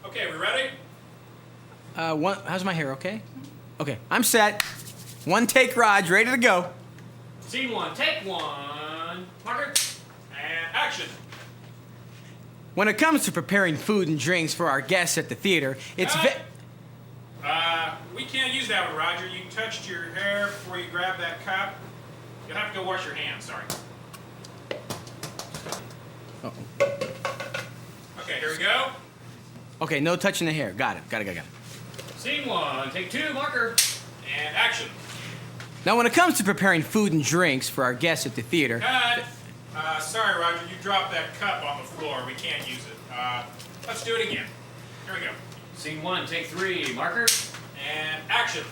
Okay, we ready? How's my hair, okay? Okay, I'm set. One take, Raj, ready to go. Scene one, take one. Marker, and action. When it comes to preparing food and drinks for our guests at the theater, it's we can't use that one, Roger. You touched your hair before you grabbed that cup. You'll have to go wash your hands, sorry. Uh-oh. Okay, here we go. Okay, no touching the hair. Got it. Scene one, take two, marker, and action. Now, when it comes to preparing food and drinks for our guests at the theater... Cut. Sorry, Roger, you dropped that cup on the floor. We can't use it. Let's do it again. Here we go. Scene one, take three, marker, and action.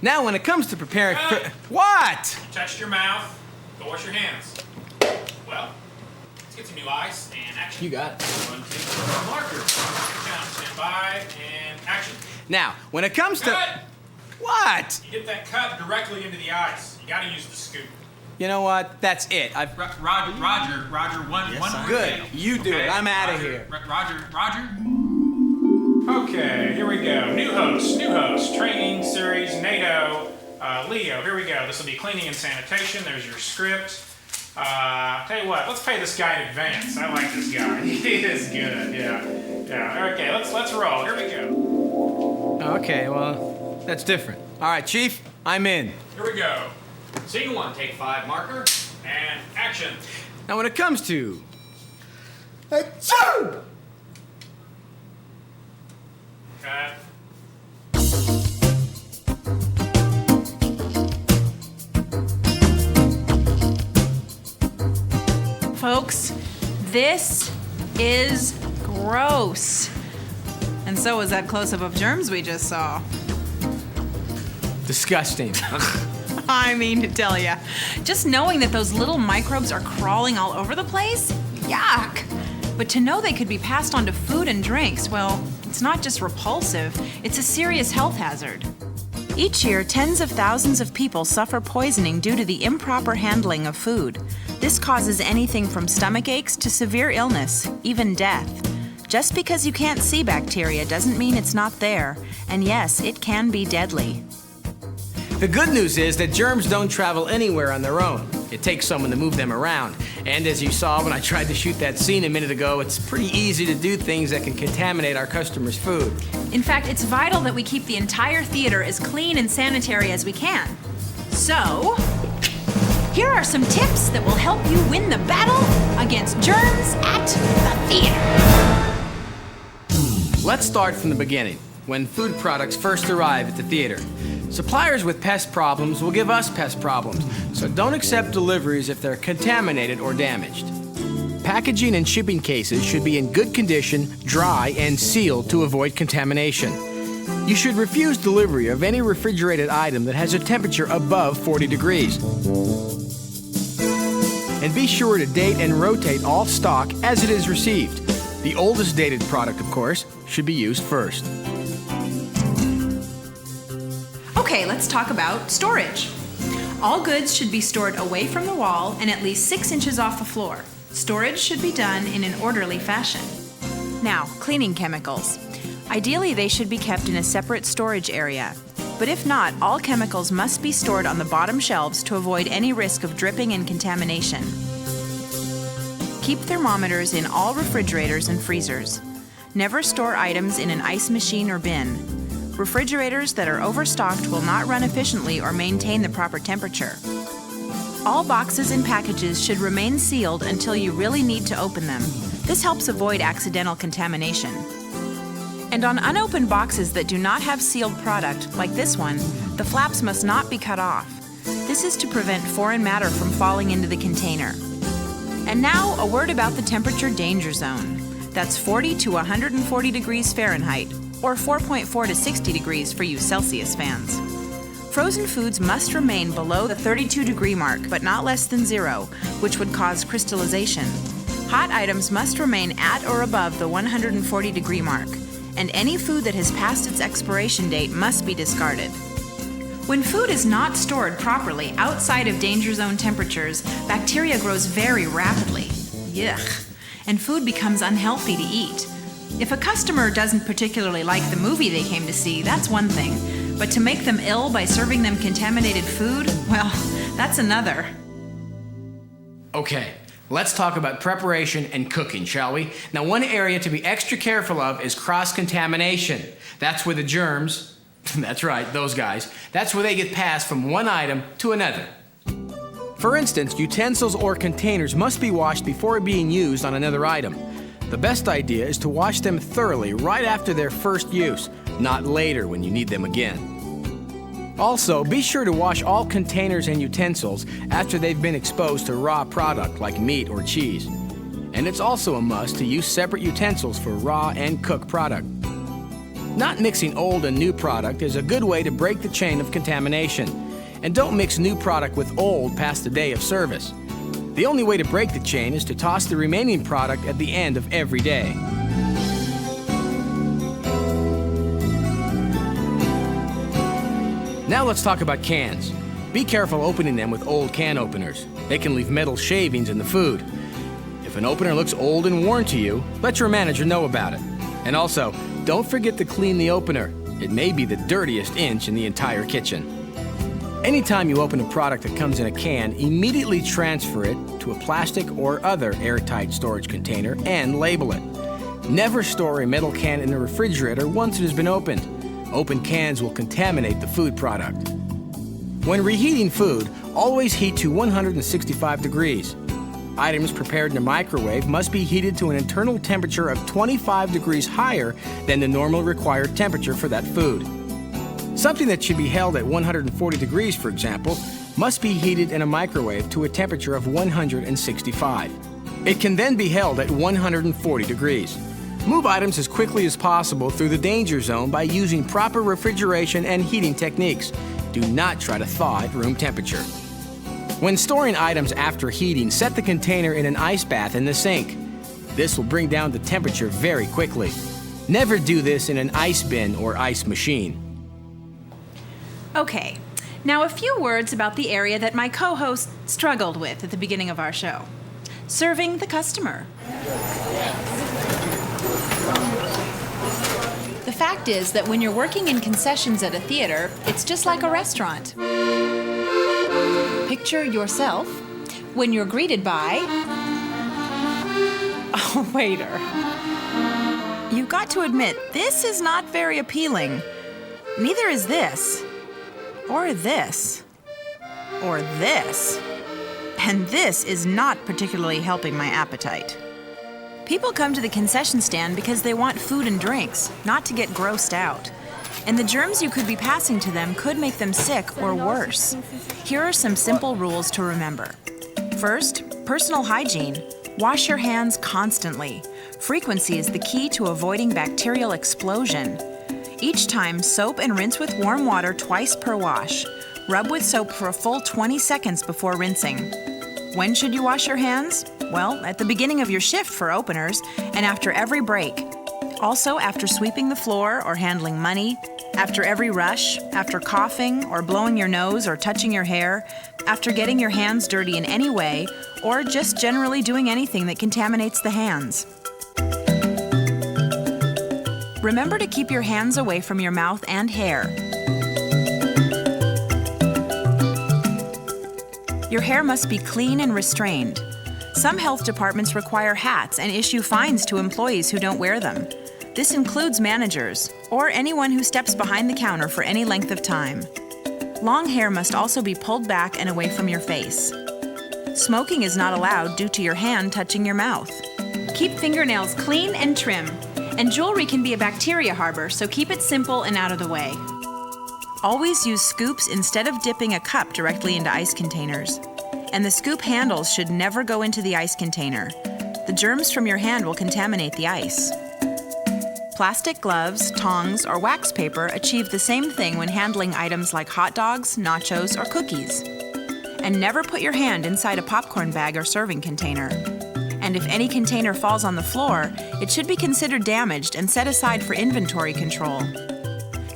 Now, when it comes to preparing... Cut. What? You touched your mouth. Go wash your hands. Well, let's get some new ice, and action. You got it. 1, 2, marker. Count, stand by, and action. Now, when it comes to... Cut. What? You get that cup directly into the ice. You gotta use the scoop. You know what? That's it. Roger, one more Good. thing. You do it. I'm out of Roger, here. Roger. Okay, here we go. New host. Training series, NATO, Leo. Here we go. This will be cleaning and sanitation. There's your script. Tell you what, let's pay this guy in advance. I like this guy. He is good. Yeah. Okay, let's roll. Here we go. Okay, well, that's different. All right, Chief, I'm in. Here we go. Scene one, take 5, marker, and action. Now, when it comes to... Cut. Folks, this is gross. And so was that close-up of germs we just saw. Disgusting. I mean to tell ya, just knowing that those little microbes are crawling all over the place, yuck. But to know they could be passed on to food and drinks, well, it's not just repulsive, it's a serious health hazard. Each year, tens of thousands of people suffer poisoning due to the improper handling of food. This causes anything from stomach aches to severe illness, even death. Just because you can't see bacteria doesn't mean it's not there, and yes, it can be deadly. The good news is that germs don't travel anywhere on their own. It takes someone to move them around. And as you saw when I tried to shoot that scene a minute ago, it's pretty easy to do things that can contaminate our customers' food. In fact, it's vital that we keep the entire theater as clean and sanitary as we can. So, here are some tips that will help you win the battle against germs at the theater. Let's start from the beginning, when food products first arrive at the theater. Suppliers with pest problems will give us pest problems, so don't accept deliveries if they're contaminated or damaged. Packaging and shipping cases should be in good condition, dry, and sealed to avoid contamination. You should refuse delivery of any refrigerated item that has a temperature above 40 degrees. And be sure to date and rotate all stock as it is received. The oldest dated product, of course, should be used first. Okay, let's talk about storage. All goods should be stored away from the wall and at least 6 inches off the floor. Storage should be done in an orderly fashion. Now, cleaning chemicals. Ideally, they should be kept in a separate storage area. But if not, all chemicals must be stored on the bottom shelves to avoid any risk of dripping and contamination. Keep thermometers in all refrigerators and freezers. Never store items in an ice machine or bin. Refrigerators that are overstocked will not run efficiently or maintain the proper temperature. All boxes and packages should remain sealed until you really need to open them. This helps avoid accidental contamination. And on unopened boxes that do not have sealed product, like this one, the flaps must not be cut off. This is to prevent foreign matter from falling into the container. And now, a word about the temperature danger zone. That's 40 to 140 degrees Fahrenheit, or 4.4 to 60 degrees for you Celsius fans. Frozen foods must remain below the 32-degree mark, but not less than 0, which would cause crystallization. Hot items must remain at or above the 140-degree mark, and any food that has passed its expiration date must be discarded. When food is not stored properly outside of danger zone temperatures, bacteria grows very rapidly. Yuck. And food becomes unhealthy to eat. If a customer doesn't particularly like the movie they came to see, that's one thing. But to make them ill by serving them contaminated food, well, that's another. Okay, let's talk about preparation and cooking, shall we? Now, one area to be extra careful of is cross-contamination. That's where the germs, that's right, those guys, that's where they get passed from one item to another. For instance, utensils or containers must be washed before being used on another item. The best idea is to wash them thoroughly right after their first use, not later when you need them again. Also, be sure to wash all containers and utensils after they've been exposed to raw product like meat or cheese. And it's also a must to use separate utensils for raw and cooked product. Not mixing old and new product is a good way to break the chain of contamination. And don't mix new product with old past the day of service. The only way to break the chain is to toss the remaining product at the end of every day. Now let's talk about cans. Be careful opening them with old can openers. They can leave metal shavings in the food. If an opener looks old and worn to you, let your manager know about it. And also, don't forget to clean the opener. It may be the dirtiest inch in the entire kitchen. Anytime you open a product that comes in a can, immediately transfer it to a plastic or other airtight storage container and label it. Never store a metal can in the refrigerator once it has been opened. Open cans will contaminate the food product. When reheating food, always heat to 165 degrees. Items prepared in a microwave must be heated to an internal temperature of 25 degrees higher than the normal required temperature for that food. Something that should be held at 140 degrees, for example, must be heated in a microwave to a temperature of 165. It can then be held at 140 degrees. Move items as quickly as possible through the danger zone by using proper refrigeration and heating techniques. Do not try to thaw at room temperature. When storing items after heating, set the container in an ice bath in the sink. This will bring down the temperature very quickly. Never do this in an ice bin or ice machine. Okay, now a few words about the area that my co-host struggled with at the beginning of our show. Serving the customer. The fact is that when you're working in concessions at a theater, it's just like a restaurant. Picture yourself when you're greeted by a waiter. You've got to admit, this is not very appealing. Neither is this. Or this. Or this. And this is not particularly helping my appetite. People come to the concession stand because they want food and drinks, not to get grossed out. And the germs you could be passing to them could make them sick or worse. Here are some simple rules to remember. First, personal hygiene. Wash your hands constantly. Frequency is the key to avoiding bacterial explosion. Each time, soap and rinse with warm water twice per wash. Rub with soap for a full 20 seconds before rinsing. When should you wash your hands? Well, at the beginning of your shift for openers, and after every break. Also after sweeping the floor or handling money, after every rush, after coughing or blowing your nose or touching your hair, after getting your hands dirty in any way, or just generally doing anything that contaminates the hands. Remember to keep your hands away from your mouth and hair. Your hair must be clean and restrained. Some health departments require hats and issue fines to employees who don't wear them. This includes managers, or anyone who steps behind the counter for any length of time. Long hair must also be pulled back and away from your face. Smoking is not allowed due to your hand touching your mouth. Keep fingernails clean and trim. And jewelry can be a bacteria harbor, so keep it simple and out of the way. Always use scoops instead of dipping a cup directly into ice containers. And the scoop handles should never go into the ice container. The germs from your hand will contaminate the ice. Plastic gloves, tongs, or wax paper achieve the same thing when handling items like hot dogs, nachos, or cookies. And never put your hand inside a popcorn bag or serving container. And if any container falls on the floor, it should be considered damaged and set aside for inventory control.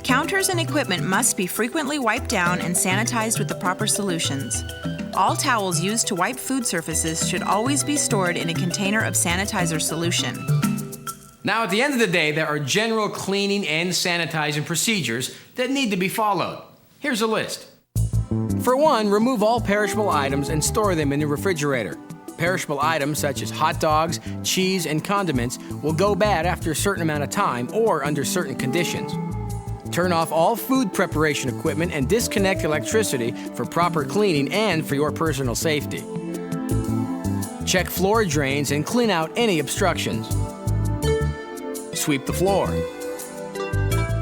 Counters and equipment must be frequently wiped down and sanitized with the proper solutions. All towels used to wipe food surfaces should always be stored in a container of sanitizer solution. Now, at the end of the day, there are general cleaning and sanitizing procedures that need to be followed. Here's a list. For one, remove all perishable items and store them in the refrigerator. Perishable items such as hot dogs, cheese, and condiments will go bad after a certain amount of time or under certain conditions. Turn off all food preparation equipment and disconnect electricity for proper cleaning and for your personal safety. Check floor drains and clean out any obstructions. Sweep the floor.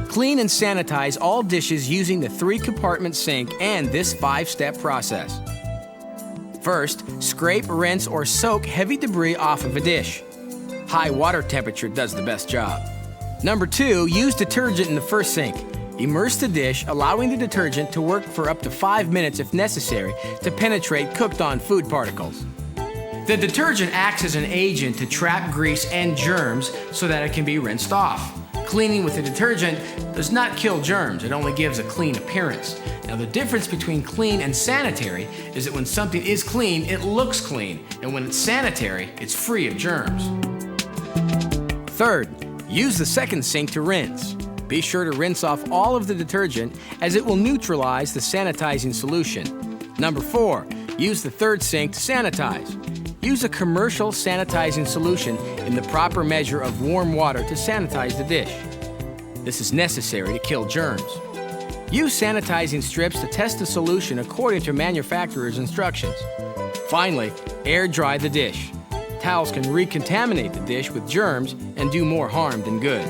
Clean and sanitize all dishes using the 3-compartment sink and this 5-step process. First, scrape, rinse, or soak heavy debris off of a dish. High water temperature does the best job. Number 2, use detergent in the first sink. Immerse the dish, allowing the detergent to work for up to 5 minutes if necessary to penetrate cooked-on food particles. The detergent acts as an agent to trap grease and germs so that it can be rinsed off. Cleaning with the detergent does not kill germs, it only gives a clean appearance. Now, the difference between clean and sanitary is that when something is clean, it looks clean, and when it's sanitary, it's free of germs. Third, use the second sink to rinse. Be sure to rinse off all of the detergent as it will neutralize the sanitizing solution. Number 4, use the third sink to sanitize. Use a commercial sanitizing solution in the proper measure of warm water to sanitize the dish. This is necessary to kill germs. Use sanitizing strips to test the solution according to manufacturer's instructions. Finally, air dry the dish. Towels can recontaminate the dish with germs and do more harm than good.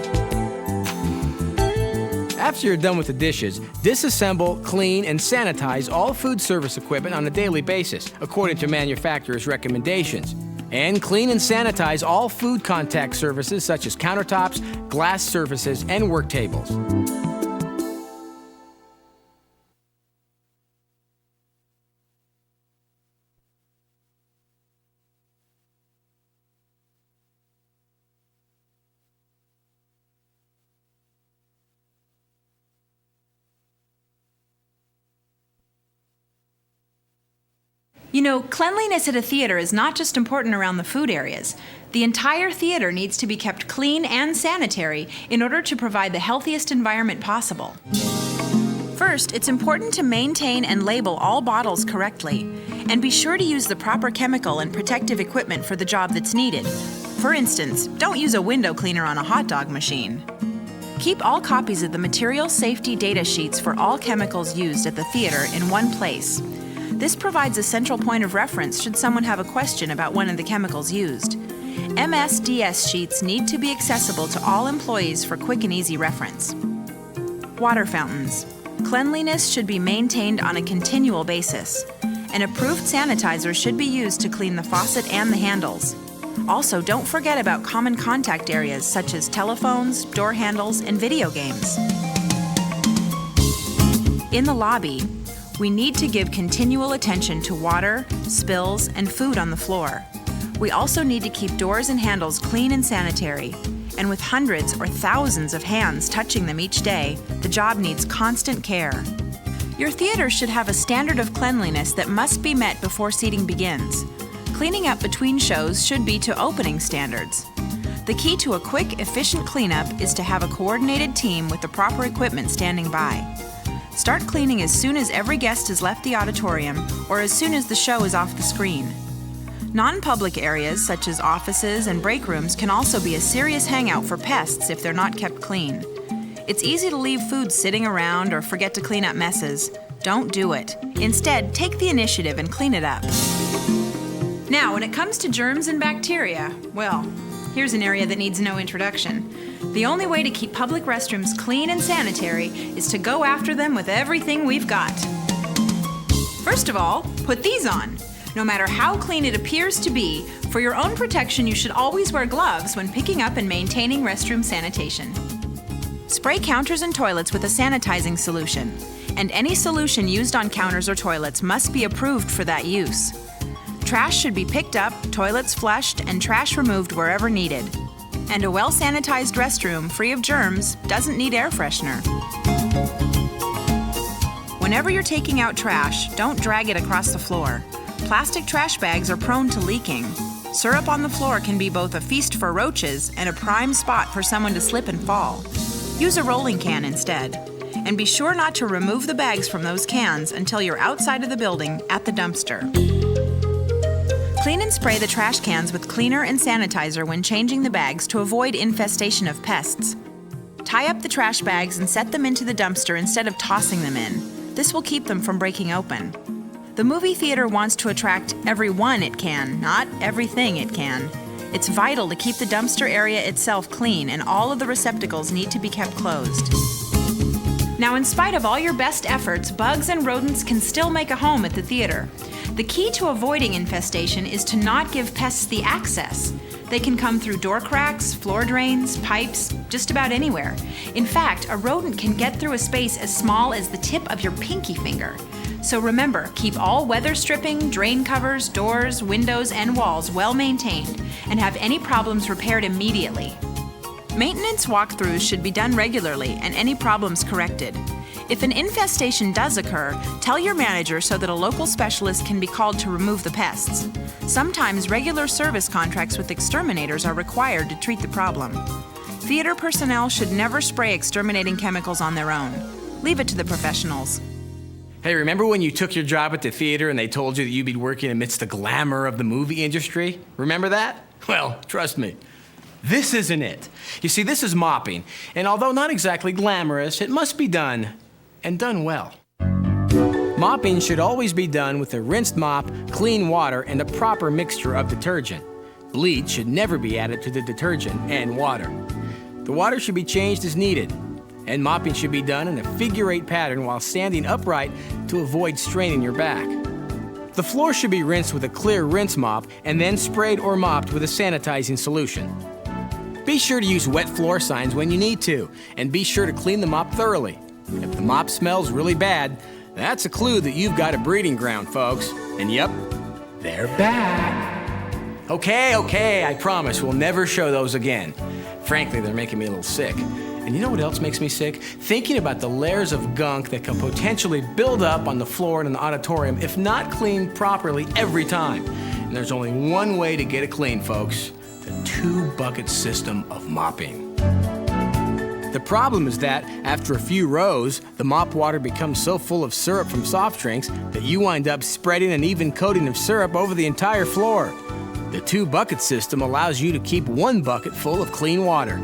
After you're done with the dishes, disassemble, clean, and sanitize all food service equipment on a daily basis, according to manufacturer's recommendations. And clean and sanitize all food contact surfaces such as countertops, glass surfaces, and work tables. You know, cleanliness at a theater is not just important around the food areas. The entire theater needs to be kept clean and sanitary in order to provide the healthiest environment possible. First, it's important to maintain and label all bottles correctly, and be sure to use the proper chemical and protective equipment for the job that's needed. For instance, don't use a window cleaner on a hot dog machine. Keep all copies of the material safety data sheets for all chemicals used at the theater in one place. This provides a central point of reference should someone have a question about one of the chemicals used. MSDS sheets need to be accessible to all employees for quick and easy reference. Water fountains. Cleanliness should be maintained on a continual basis. An approved sanitizer should be used to clean the faucet and the handles. Also, don't forget about common contact areas such as telephones, door handles, and video games. In the lobby, we need to give continual attention to water, spills, and food on the floor. We also need to keep doors and handles clean and sanitary. And with hundreds or thousands of hands touching them each day, the job needs constant care. Your theater should have a standard of cleanliness that must be met before seating begins. Cleaning up between shows should be to opening standards. The key to a quick, efficient cleanup is to have a coordinated team with the proper equipment standing by. Start cleaning as soon as every guest has left the auditorium or as soon as the show is off the screen. Non-public areas such as offices and break rooms can also be a serious hangout for pests if they're not kept clean. It's easy to leave food sitting around or forget to clean up messes. Don't do it. Instead, take the initiative and clean it up. Now, when it comes to germs and bacteria, well, here's an area that needs no introduction. The only way to keep public restrooms clean and sanitary is to go after them with everything we've got. First of all, put these on. No matter how clean it appears to be, for your own protection, you should always wear gloves when picking up and maintaining restroom sanitation. Spray counters and toilets with a sanitizing solution, and any solution used on counters or toilets must be approved for that use. Trash should be picked up, toilets flushed, and trash removed wherever needed. And a well-sanitized restroom, free of germs, doesn't need air freshener. Whenever you're taking out trash, don't drag it across the floor. Plastic trash bags are prone to leaking. Syrup on the floor can be both a feast for roaches and a prime spot for someone to slip and fall. Use a rolling can instead. And be sure not to remove the bags from those cans until you're outside of the building at the dumpster. Clean and spray the trash cans with cleaner and sanitizer when changing the bags to avoid infestation of pests. Tie up the trash bags and set them into the dumpster instead of tossing them in. This will keep them from breaking open. The movie theater wants to attract everyone it can, not everything it can. It's vital to keep the dumpster area itself clean, and all of the receptacles need to be kept closed. Now, in spite of all your best efforts, bugs and rodents can still make a home at the theater. The key to avoiding infestation is to not give pests the access. They can come through door cracks, floor drains, pipes, just about anywhere. In fact, a rodent can get through a space as small as the tip of your pinky finger. So remember, keep all weather stripping, drain covers, doors, windows, and walls well maintained, and have any problems repaired immediately. Maintenance walkthroughs should be done regularly and any problems corrected. If an infestation does occur, tell your manager so that a local specialist can be called to remove the pests. Sometimes regular service contracts with exterminators are required to treat the problem. Theater personnel should never spray exterminating chemicals on their own. Leave it to the professionals. Hey, remember when you took your job at the theater and they told you that you'd be working amidst the glamour of the movie industry? Remember that? Well, trust me, this isn't it. You see, this is mopping, and although not exactly glamorous, it must be done, and done well. Mopping should always be done with a rinsed mop, clean water, and a proper mixture of detergent. Bleach should never be added to the detergent and water. The water should be changed as needed, and mopping should be done in a figure-8 pattern while standing upright to avoid straining your back. The floor should be rinsed with a clear rinse mop and then sprayed or mopped with a sanitizing solution. Be sure to use wet floor signs when you need to, and be sure to clean the mop thoroughly. If the mop smells really bad, that's a clue that you've got a breeding ground, folks. And yep, they're back. Okay, I promise we'll never show those again. Frankly, they're making me a little sick. And you know what else makes me sick? Thinking about the layers of gunk that can potentially build up on the floor in an auditorium if not cleaned properly every time. And there's only one way to get it clean, folks. The 2-bucket system of mopping. The problem is that after a few rows, the mop water becomes so full of syrup from soft drinks that you wind up spreading an even coating of syrup over the entire floor. The 2-bucket system allows you to keep 1 bucket full of clean water.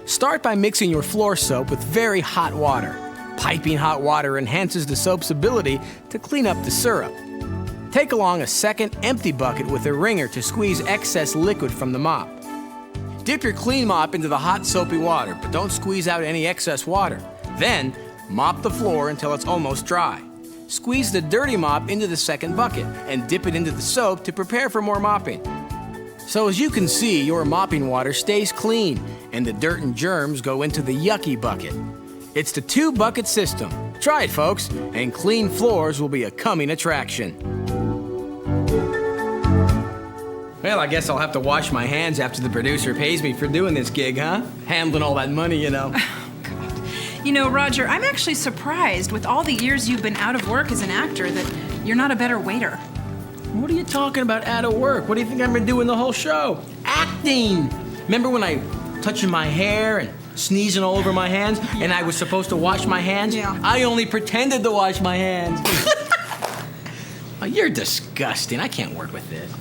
Start by mixing your floor soap with very hot water. Piping hot water enhances the soap's ability to clean up the syrup. Take along a second empty bucket with a wringer to squeeze excess liquid from the mop. Dip your clean mop into the hot soapy water, but don't squeeze out any excess water. Then, mop the floor until it's almost dry. Squeeze the dirty mop into the second bucket and dip it into the soap to prepare for more mopping. So as you can see, your mopping water stays clean and the dirt and germs go into the yucky bucket. It's the 2-bucket system. Try it, folks, and clean floors will be a coming attraction. Well, I guess I'll have to wash my hands after the producer pays me for doing this gig, huh? Handling all that money, you know. Oh, God. You know, Roger, I'm actually surprised with all the years you've been out of work as an actor that you're not a better waiter. What are you talking about out of work? What do you think I've been doing the whole show? Acting! Remember when I touching my hair and sneezing all over my hands and I was supposed to wash my hands? Yeah. I only pretended to wash my hands. Oh, you're disgusting. I can't work with this.